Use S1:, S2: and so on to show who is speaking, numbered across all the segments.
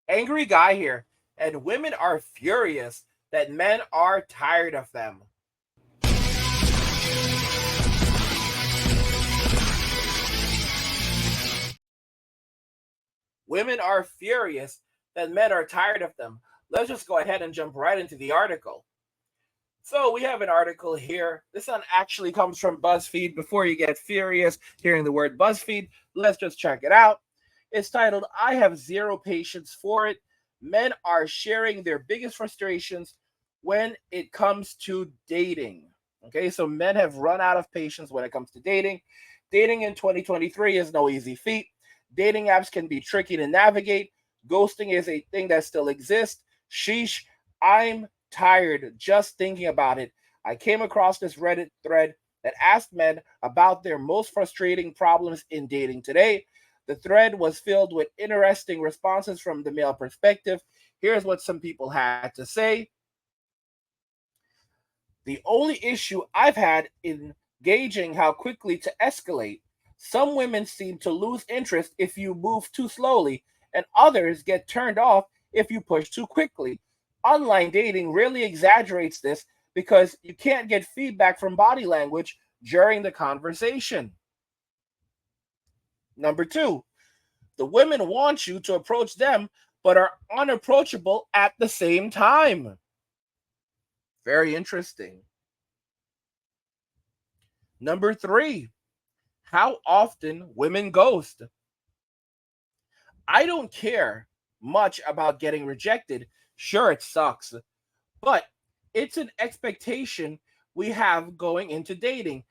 S1: Angry guy here, and women are furious that men are tired of them. Women are furious that men are tired of them. Let's just go ahead and jump right into the article. So we have an article here. This one actually comes from BuzzFeed. Before you get furious hearing the word BuzzFeed, let's just check it out. It's titled, I Have Zero Patience for It. Men are sharing their biggest frustrations when it comes to dating. Okay, so men have run out of patience when it comes to dating. Dating in 2023 is no easy feat. Dating apps can be tricky to navigate. Ghosting is a thing that still exists. Sheesh, I'm tired just thinking about it. I came across this Reddit thread that asked men about their most frustrating problems in dating today. The thread was filled with interesting responses from the male perspective. Here's what some people had to say. The only issue I've had in gauging how quickly to escalate. Some women seem to lose interest if you move too slowly, and others get turned off if you push too quickly. Online dating really exaggerates this because you can't get feedback from body language during the conversation. Number two, the women want you to approach them but are unapproachable at the same time. Very interesting. Number three, how often women ghost. I don't care much about getting rejected. Sure, it sucks, but it's an expectation we have going into dating,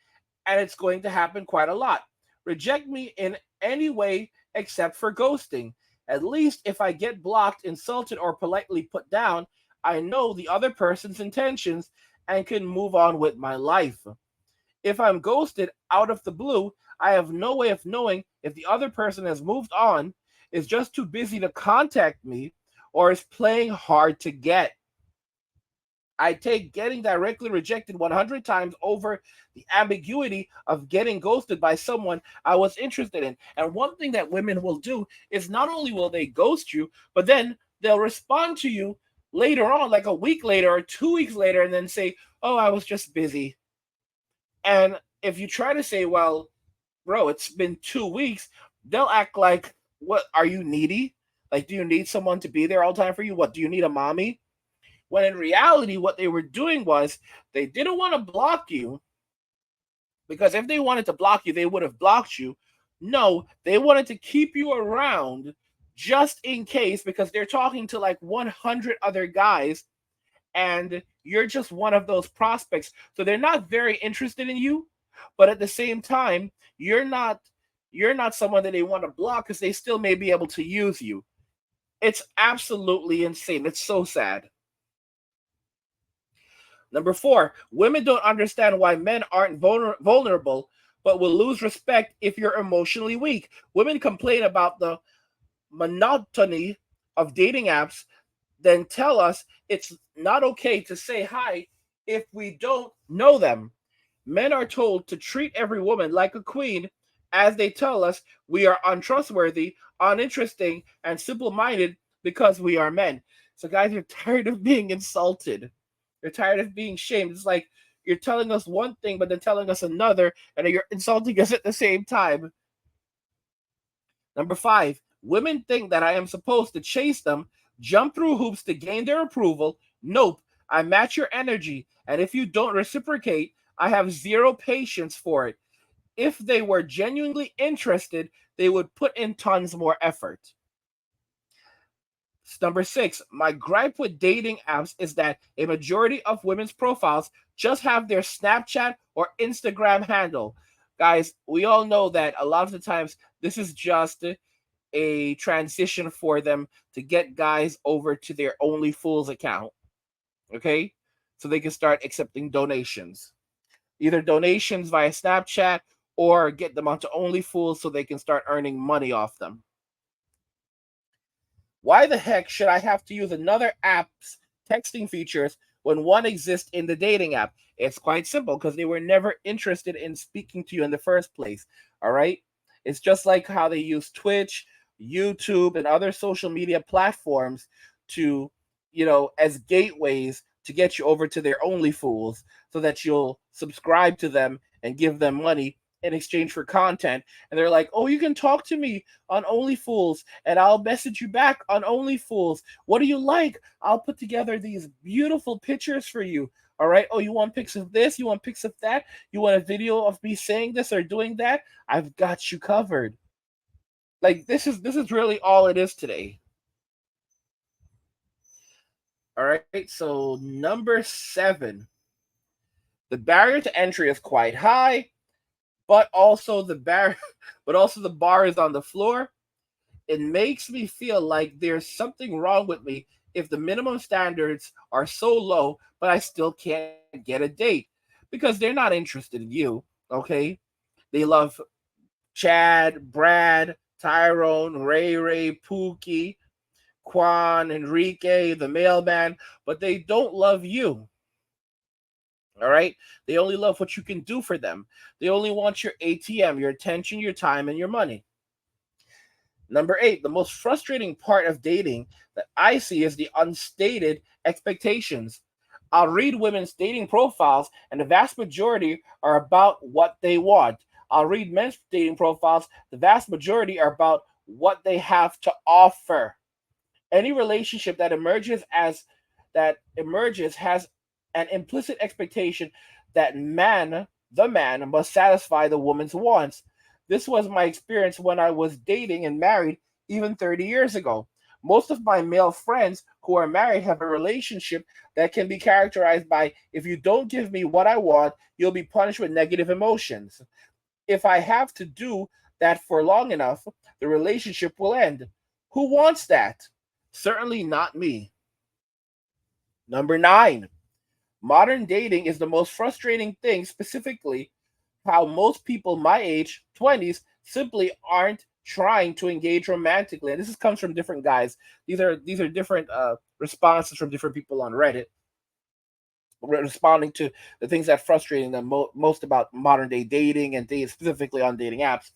S1: and it's going to happen quite a lot. Reject me in any way except for ghosting. At least if I get blocked, insulted, or politely put down, I know the other person's intentions and can move on with my life. If I'm ghosted out of the blue, I have no way of knowing if the other person has moved on, is just too busy to contact me, or is playing hard to get. I take getting directly rejected 100 times over the ambiguity of getting ghosted by someone I was interested in. And one thing that women will do is not only will they ghost you, but then they'll respond to you later on, like a week later or 2 weeks later, and then say, oh, I was just busy. And if you try to say, well, bro, it's been 2 weeks, they'll act like, what, are you needy? Like, do you need someone to be there all the time for you? What, do you need a mommy? When in reality, what they were doing was they didn't want to block you, because if they wanted to block you, they would have blocked you. No, they wanted to keep you around just in case, because they're talking to like 100 other guys and you're just one of those prospects. So they're not very interested in you, but at the same time, you're not someone that they want to block because they still may be able to use you. It's absolutely insane. It's so sad. Number four, women don't understand why men aren't vulnerable, but will lose respect if you're emotionally weak. Women complain about the monotony of dating apps, then tell us it's not okay to say hi if we don't know them. Men are told to treat every woman like a queen, as they tell us we are untrustworthy, uninteresting, and simple minded because we are men. So, guys, you're tired of being insulted. You're tired of being shamed. It's like you're telling us one thing, but then telling us another, and you're insulting us at the same time. Number five, women think that I am supposed to chase them, jump through hoops to gain their approval. Nope, I match your energy, and if you don't reciprocate, I have zero patience for it. If they were genuinely interested, they would put in tons more effort. Number six, my gripe with dating apps is that a majority of women's profiles just have their Snapchat or Instagram handle. Guys, we all know that a lot of the times this is just a transition for them to get guys over to their OnlyFools account. Okay? So they can start accepting donations. Either donations via Snapchat or get them onto OnlyFools so they can start earning money off them. Why the heck should I have to use another app's texting features when one exists in the dating app? It's quite simple because they were never interested in speaking to you in the first place. All right. It's just like how they use Twitch YouTube, and other social media platforms to, as gateways to get you over to their OnlyFools so that you'll subscribe to them and give them money in exchange for content. And they're like, oh, you can talk to me on OnlyFools and I'll message you back on OnlyFools. What do you like? I'll put together these beautiful pictures for you. All right. Oh, you want pics of this? You want pics of that? You want a video of me saying this or doing that? I've got you covered. Like this is really all it is today. All right. So number 7, the barrier to entry is quite high, but also the bar, but also the bar is on the floor. It makes me feel like there's something wrong with me if the minimum standards are so low, but I still can't get a date because they're not interested in you. Okay, they love Chad, Brad, Tyrone, Ray, Pookie, Quan, Enrique, the mailman, but they don't love you. All right. They only love what you can do for them. They only want your ATM, your attention, your time, and your money. Number 8, the most frustrating part of dating that I see is the unstated expectations. I'll read women's dating profiles, and the vast majority are about what they want. I'll read men's dating profiles, the vast majority are about what they have to offer. Any relationship that emerges has an implicit expectation that the man must satisfy the woman's wants. This was my experience when I was dating and married even 30 years ago. Most of my male friends who are married have a relationship that can be characterized by, if you don't give me what I want, you'll be punished with negative emotions. If I have to do that for long enough, the relationship will end. Who wants that? Certainly not me. Number 9, modern dating is the most frustrating thing, specifically how most people my age, 20s, simply aren't trying to engage romantically. And this comes from different guys. These are different responses from different people on Reddit responding to the things that frustrating them most about modern day dating and dating specifically on dating apps.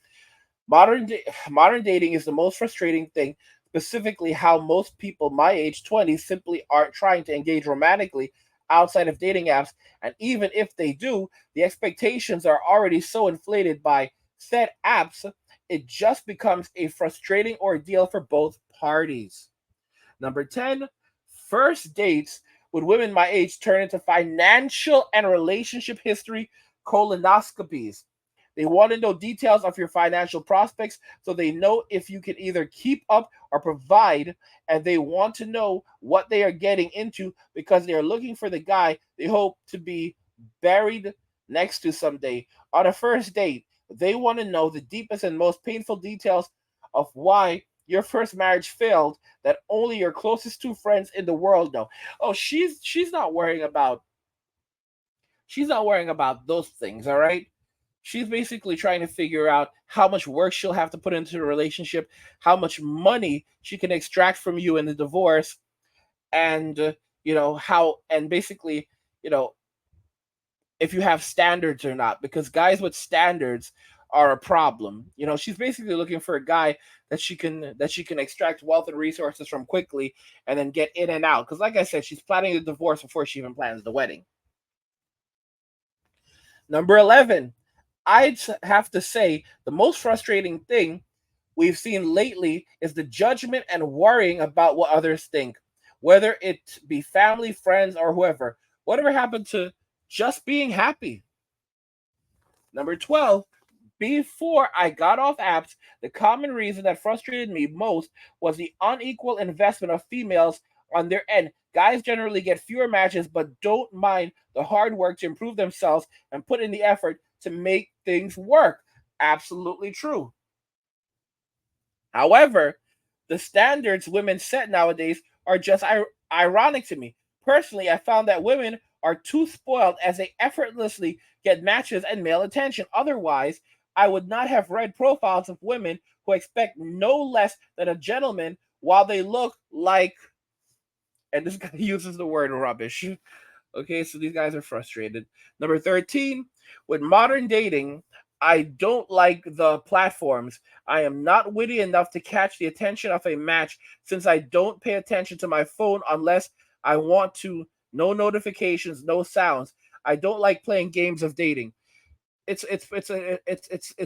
S1: Modern dating is the most frustrating thing, specifically how most people my age, 20, simply aren't trying to engage romantically outside of dating apps, and even if they do, the expectations are already so inflated by said apps, it just becomes a frustrating ordeal for both parties. Number 10, first dates with women my age turn into financial and relationship history colonoscopies. They want to know details of your financial prospects so they know if you can either keep up or provide, and they want to know what they are getting into because they are looking for the guy they hope to be buried next to someday. On a first date, they want to know the deepest and most painful details of why your first marriage failed that only your closest two friends in the world know. Oh, she's not worrying about those things, all right? She's basically trying to figure out how much work she'll have to put into the relationship, how much money she can extract from you in the divorce, and how, and basically, you know, if you have standards or not, because guys with standards are a problem. She's basically looking for a guy that she can extract wealth and resources from quickly and then get in and out. Because, like I said, she's planning the divorce before she even plans the wedding. Number 11, I'd have to say the most frustrating thing we've seen lately is the judgment and worrying about what others think, whether it be family, friends, or whoever. Whatever happened to just being happy? Number 12, before I got off apps, the common reason that frustrated me most was the unequal investment of females on their end. Guys generally get fewer matches but don't mind the hard work to improve themselves and put in the effort to make things work. Absolutely true. However, the standards women set nowadays are just ironic to me. Personally, I found that women are too spoiled as they effortlessly get matches and male attention. Otherwise, I would not have read profiles of women who expect no less than a gentleman while they look like, and this guy uses the word rubbish. Okay, so these guys are frustrated. Number 13, with modern dating, I don't like the platforms. I am not witty enough to catch the attention of a match since I don't pay attention to my phone unless I want to. No notifications, no sounds. I don't like playing games of dating. It's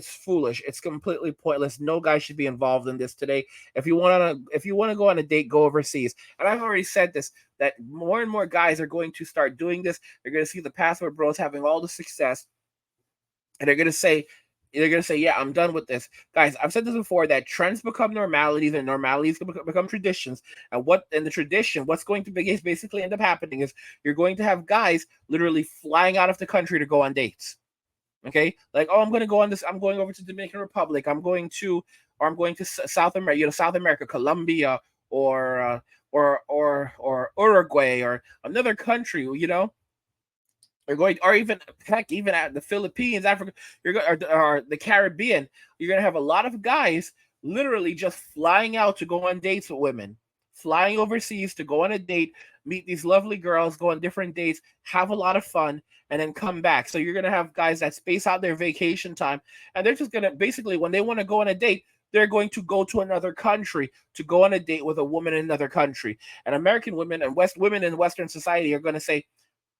S1: foolish. It's completely pointless. No guy should be involved in this today. If you want to go on a date, go overseas. And I've already said this, that more and more guys are going to start doing this. They're going to see the Passport Bros having all the success, and they're gonna say, yeah, I'm done with this. Guys, I've said this before, that trends become normalities and normalities become traditions. And the tradition, what's going to basically end up happening is you're going to have guys literally flying out of the country to go on dates. Okay, like, oh, I'm going to go on this. I'm going over to Dominican Republic. I'm going to South America, South America, Colombia, or or Uruguay, or another country. They're going, or even heck, even at the Philippines, Africa, or the Caribbean. You're going to have a lot of guys literally just flying out to go on dates with women, flying overseas to go on a date, meet these lovely girls, go on different dates, have a lot of fun, and then come back. So you're going to have guys that space out their vacation time, and they're just going to basically, when they want to go on a date, they're going to go to another country to go on a date with a woman in another country. And American women and women in Western society are going to say,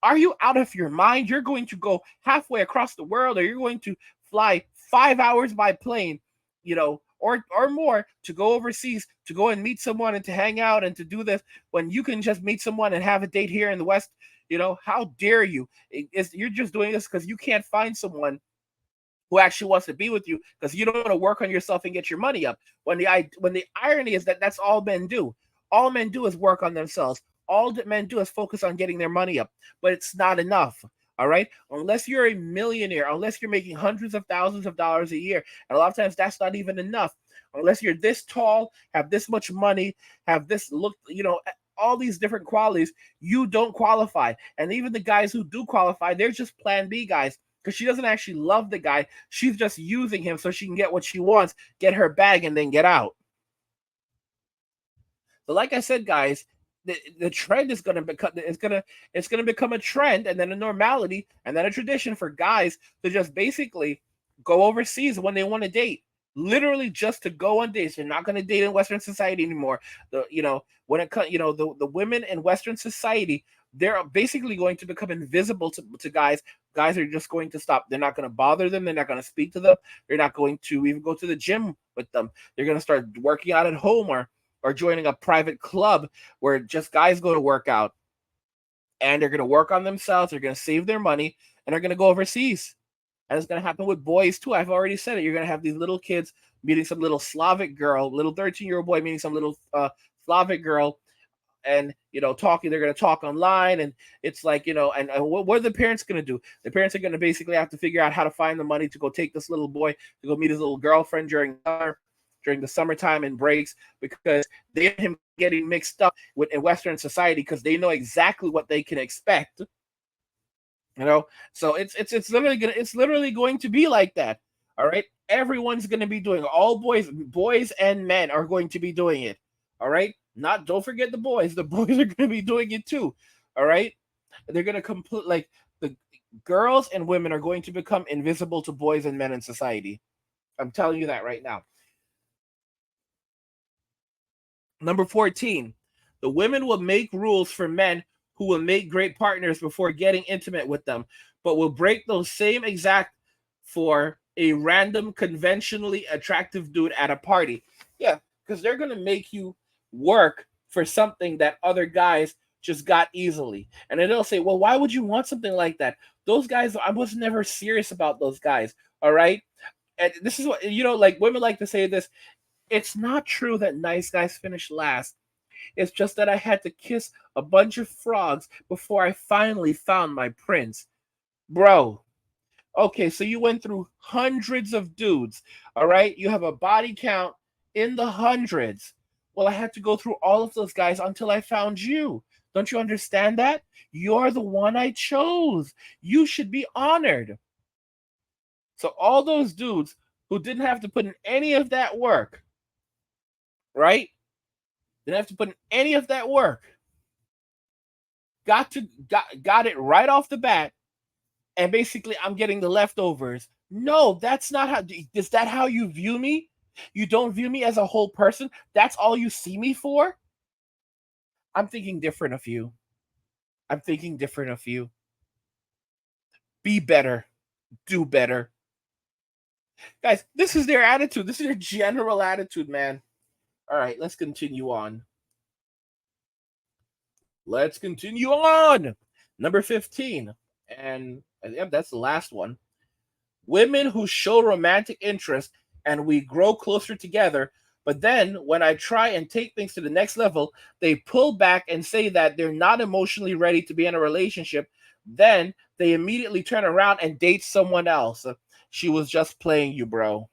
S1: are you out of your mind? You're going to go halfway across the world, or you're going to fly 5 hours by plane, or more, to go overseas, to go and meet someone and to hang out and to do this, when you can just meet someone and have a date here in the West. How dare you? You're just doing this because you can't find someone who actually wants to be with you, because you don't want to work on yourself and get your money up. When the irony is that that's all men do. All men do is work on themselves. All that men do is focus on getting their money up, but it's not enough. All right, unless you're a millionaire, unless you're making hundreds of thousands of dollars a year, and a lot of times that's not even enough. Unless you're this tall, have this much money, have this look, all these different qualities, you don't qualify. And even the guys who do qualify, they're just plan B guys, because she doesn't actually love the guy. She's just using him so she can get what she wants, get her bag, and then get out. So, like I said, guys, the trend is going to become it's going to become a trend, and then a normality, and then a tradition for guys to just basically go overseas when they want to date. Literally just to go on dates. They're not going to date in Western society anymore. When it comes, the women in Western society, they're basically going to become invisible to guys. Guys are just going to stop. They're not going to bother them. They're not going to speak to them. They're not going to even go to the gym with them. They're going to start working out at home, or joining a private club where just guys go to work out, and they're going to work on themselves. They're going to save their money, and they're going to go overseas. And it's going to happen with boys too. I've already said it. You're going to have these little kids meeting some little Slavic girl, little 13-year-old boy meeting some little Slavic girl, and talking. They're going to talk online, and it's like, and what are the parents going to do? The parents are going to basically have to figure out how to find the money to go take this little boy to go meet his little girlfriend during the summertime and breaks, because they have him getting mixed up in Western society, because they know exactly what they can expect. So it's literally going to be like that. All right, everyone's going to be doing, all boys and men are going to be doing it. All right, don't forget the boys. The boys are going to be doing it too. All right, they're going to complete, like, the girls and women are going to become invisible to boys and men in society. I'm telling you that right now. Number 14, the women will make rules for men who will make great partners before getting intimate with them, but will break those same exact for a random, conventionally attractive dude at a party. Yeah, because they're going to make you work for something that other guys just got easily. And then they'll say, well, why would you want something like that? Those guys, I was never serious about those guys. All right. And this is what, like, women like to say this. It's not true that nice guys finish last. It's just that I had to kiss a bunch of frogs before I finally found my prince. Bro, okay, so you went through hundreds of dudes, all right? You have a body count in the hundreds. Well, I had to go through all of those guys until I found you. Don't you understand that? You're the one I chose. You should be honored. So all those dudes who didn't have to put in any of that work, right? Didn't have to put in any of that work. Got it right off the bat, and basically I'm getting the leftovers No, that's not how. Is that how you view me? You don't view me as a whole person? That's all you see me for? I'm thinking different of you. I'm thinking different of you. Be better. Do better. Guys, this is their attitude. This is their general attitude, man. All right, let's continue on. Let's continue on. Number 15. And yeah, that's the last one. Women who show romantic interest and we grow closer together, but then when I try and take things to the next level, they pull back and say that they're not emotionally ready to be in a relationship. Then they immediately turn around and date someone else. She was just playing you, bro.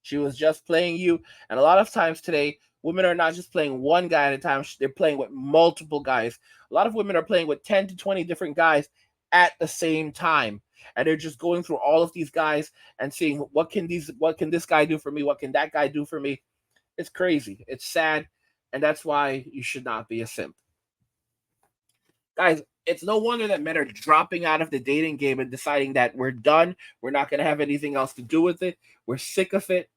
S1: She was just playing you. And a lot of times today, women are not just playing one guy at a time, they're playing with multiple guys. A lot of women are playing with 10 to 20 different guys at the same time. And they're just going through all of these guys and seeing what can this guy do for me? What can that guy do for me? It's crazy. It's sad. And that's why you should not be a simp. Guys, it's no wonder that men are dropping out of the dating game and deciding that we're done. We're not going to have anything else to do with it. We're sick of it.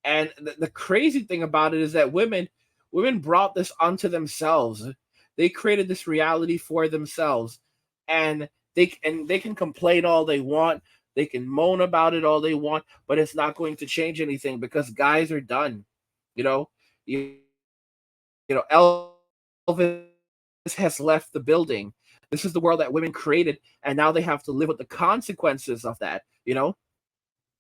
S1: And the crazy thing about it is that women brought this onto themselves. They created this reality for themselves. And they can complain all they want. They can moan about it all they want, but it's not going to change anything because guys are done. You know, you, Elvis has left the building. This is the world that women created, and now they have to live with the consequences of that, you know?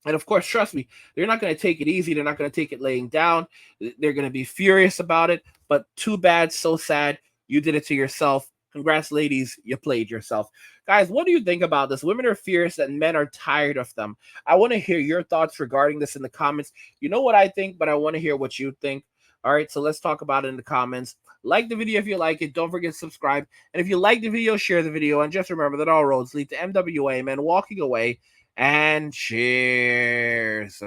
S1: And of course, trust me, they're not going to take it easy. They're not going to take it laying down. They're going to be furious about it. But too bad, so sad. You did it to yourself. Congrats, ladies. You played yourself. Guys, what do you think about this? Women are fierce and men are tired of them. I want to hear your thoughts regarding this in the comments. You know what I think, but I want to hear what you think. All right, so let's talk about it in the comments. Like the video if you like it. Don't forget to subscribe. And if you like the video, share the video. And just remember that all roads lead to MWA, men walking away. And cheers.